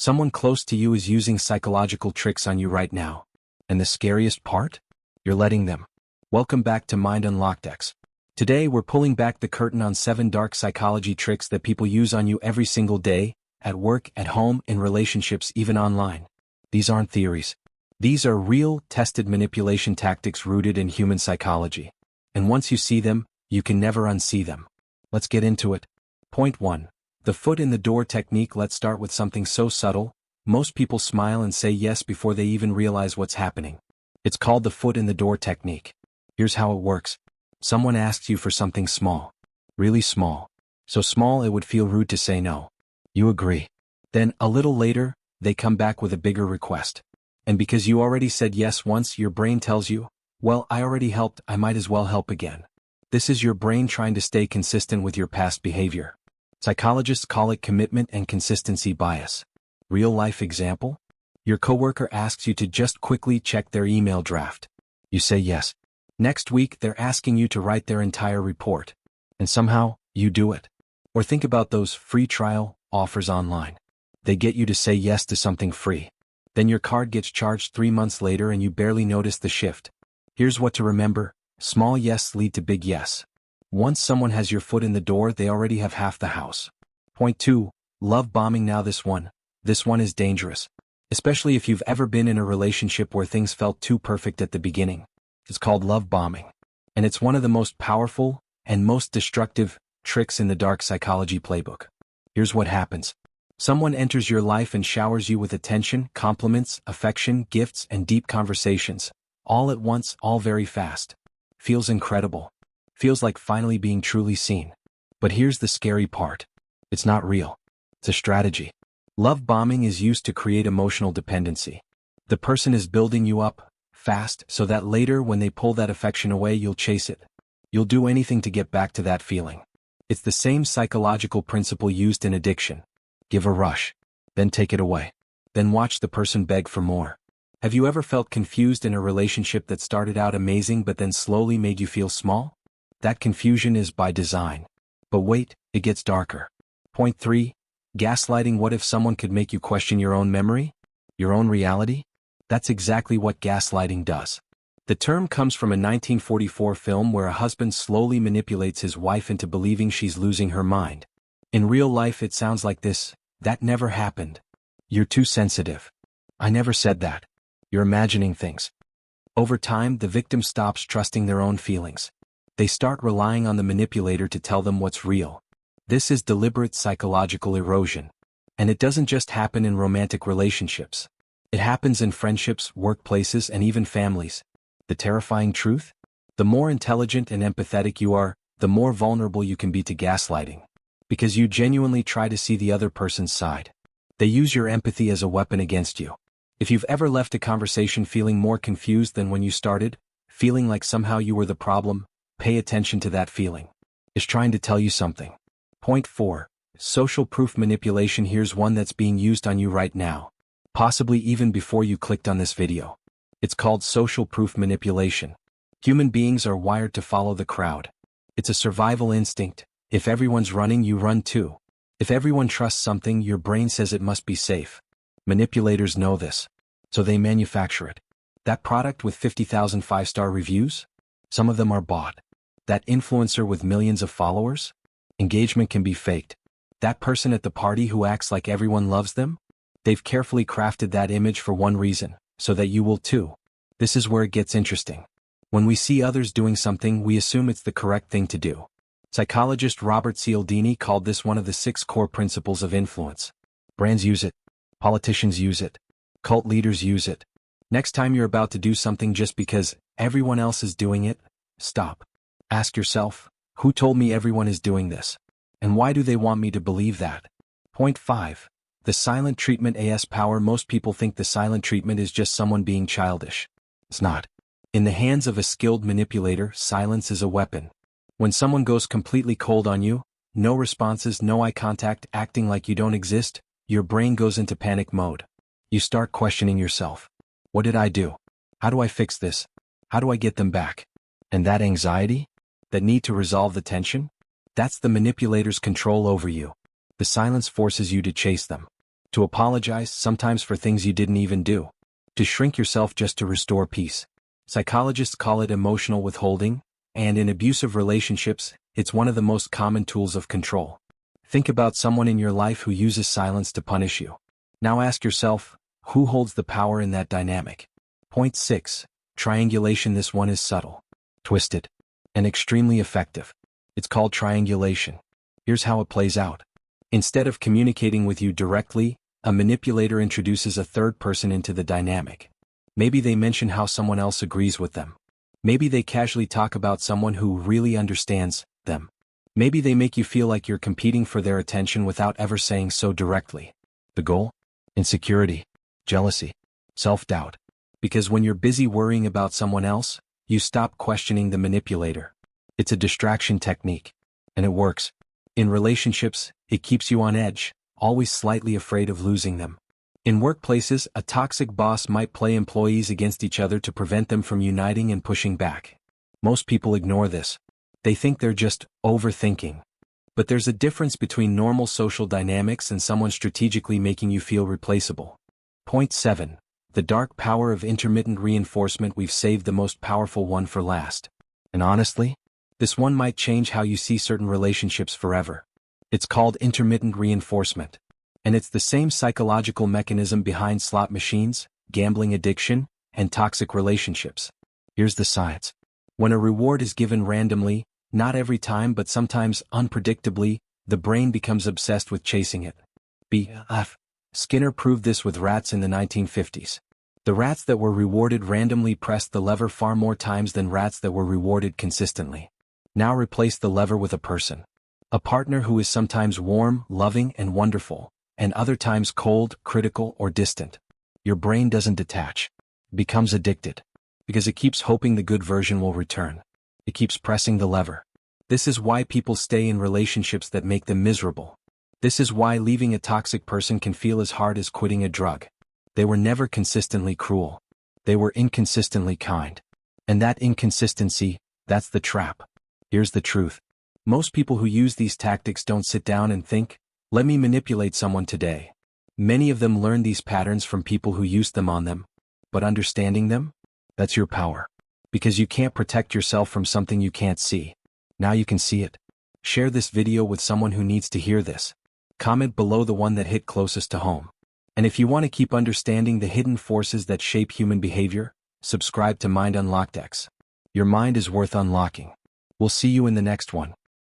Someone close to you is using psychological tricks on you right now. And the scariest part? You're letting them. Welcome back to MindUnlockedX. Today we're pulling back the curtain on 7 dark psychology tricks that people use on you every single day, at work, at home, in relationships, even online. These aren't theories. These are real, tested manipulation tactics rooted in human psychology. And once you see them, you can never unsee them. Let's get into it. Point 1. The foot in the door technique. Let's start with something so subtle. Most people smile and say yes before they even realize what's happening. It's called the foot in the door technique. Here's how it works. Someone asks you for something small. Really small. So small it would feel rude to say no. You agree. Then, a little later, they come back with a bigger request. And because you already said yes once, your brain tells you, well, I already helped, I might as well help again. This is your brain trying to stay consistent with your past behavior. Psychologists call it commitment and consistency bias. Real-life example? Your coworker asks you to just quickly check their email draft. You say yes. Next week, they're asking you to write their entire report. And somehow, you do it. Or think about those free trial offers online. They get you to say yes to something free. Then your card gets charged 3 months later and you barely notice the shift. Here's what to remember. Small yes lead to big yes. Once someone has your foot in the door, they already have half the house. Point 2. Love bombing. Now this one is dangerous. Especially if you've ever been in a relationship where things felt too perfect at the beginning. It's called love bombing. And it's one of the most powerful and most destructive tricks in the dark psychology playbook. Here's what happens. Someone enters your life and showers you with attention, compliments, affection, gifts, and deep conversations. All at once, all very fast. Feels incredible. Feels like finally being truly seen. But here's the scary part. It's not real. It's a strategy. Love bombing is used to create emotional dependency. The person is building you up fast so that later when they pull that affection away, you'll chase it. You'll do anything to get back to that feeling. It's the same psychological principle used in addiction. Give a rush. Then take it away. Then watch the person beg for more. Have you ever felt confused in a relationship that started out amazing but then slowly made you feel small? That confusion is by design. But wait, it gets darker. Point 3. Gaslighting. What if someone could make you question your own memory? Your own reality? That's exactly what gaslighting does. The term comes from a 1944 film where a husband slowly manipulates his wife into believing she's losing her mind. In real life it sounds like this. That never happened. You're too sensitive. I never said that. You're imagining things. Over time, the victim stops trusting their own feelings. They start relying on the manipulator to tell them what's real. This is deliberate psychological erosion. And it doesn't just happen in romantic relationships. It happens in friendships, workplaces, and even families. The terrifying truth? The more intelligent and empathetic you are, the more vulnerable you can be to gaslighting. Because you genuinely try to see the other person's side. They use your empathy as a weapon against you. If you've ever left a conversation feeling more confused than when you started, feeling like somehow you were the problem, pay attention to that feeling. It's trying to tell you something. Point 4. Social proof manipulation. Here's one that's being used on you right now. Possibly even before you clicked on this video. It's called social proof manipulation. Human beings are wired to follow the crowd. It's a survival instinct. If everyone's running, you run too. If everyone trusts something, your brain says it must be safe. Manipulators know this. So they manufacture it. That product with 50,000 5-star reviews? Some of them are bought. That influencer with millions of followers? Engagement can be faked. That person at the party who acts like everyone loves them? They've carefully crafted that image for one reason, so that you will too. This is where it gets interesting. When we see others doing something, we assume it's the correct thing to do. Psychologist Robert Cialdini called this one of the 6 core principles of influence. Brands use it. Politicians use it. Cult leaders use it. Next time you're about to do something just because everyone else is doing it, stop. Ask yourself, who told me everyone is doing this? And why do they want me to believe that? Point 5. The silent treatment as power. Most people think the silent treatment is just someone being childish. It's not. In the hands of a skilled manipulator, silence is a weapon. When someone goes completely cold on you, no responses, no eye contact, acting like you don't exist, your brain goes into panic mode. You start questioning yourself. What did I do? How do I fix this? How do I get them back? And that anxiety? That need to resolve the tension? That's the manipulator's control over you. The silence forces you to chase them. To apologize, sometimes for things you didn't even do. To shrink yourself just to restore peace. Psychologists call it emotional withholding, and in abusive relationships, it's one of the most common tools of control. Think about someone in your life who uses silence to punish you. Now ask yourself, who holds the power in that dynamic? Point 6. Triangulation. This one is subtle, twisted, and extremely effective. It's called triangulation. Here's how it plays out. Instead of communicating with you directly, a manipulator introduces a third person into the dynamic. Maybe they mention how someone else agrees with them. Maybe they casually talk about someone who really understands them. Maybe they make you feel like you're competing for their attention without ever saying so directly. The goal? Insecurity, jealousy, self-doubt. Because when you're busy worrying about someone else, you stop questioning the manipulator. It's a distraction technique. And it works. In relationships, it keeps you on edge, always slightly afraid of losing them. In workplaces, a toxic boss might play employees against each other to prevent them from uniting and pushing back. Most people ignore this. They think they're just overthinking. But there's a difference between normal social dynamics and someone strategically making you feel replaceable. Point 7. The dark power of intermittent reinforcement. We've saved the most powerful one for last. And honestly, this one might change how you see certain relationships forever. It's called intermittent reinforcement. And it's the same psychological mechanism behind slot machines, gambling addiction, and toxic relationships. Here's the science. When a reward is given randomly, not every time but sometimes unpredictably, the brain becomes obsessed with chasing it. B.F. Skinner proved this with rats in the 1950s. The rats that were rewarded randomly pressed the lever far more times than rats that were rewarded consistently. Now replace the lever with a person. A partner who is sometimes warm, loving, and wonderful, and other times cold, critical, or distant. Your brain doesn't detach. It becomes addicted. Because it keeps hoping the good version will return. It keeps pressing the lever. This is why people stay in relationships that make them miserable. This is why leaving a toxic person can feel as hard as quitting a drug. They were never consistently cruel. They were inconsistently kind. And that inconsistency, that's the trap. Here's the truth. Most people who use these tactics don't sit down and think, let me manipulate someone today. Many of them learn these patterns from people who used them on them. But understanding them? That's your power. Because you can't protect yourself from something you can't see. Now you can see it. Share this video with someone who needs to hear this. Comment below the one that hit closest to home. And if you want to keep understanding the hidden forces that shape human behavior, subscribe to MindUnlockedX. Your mind is worth unlocking. We'll see you in the next one.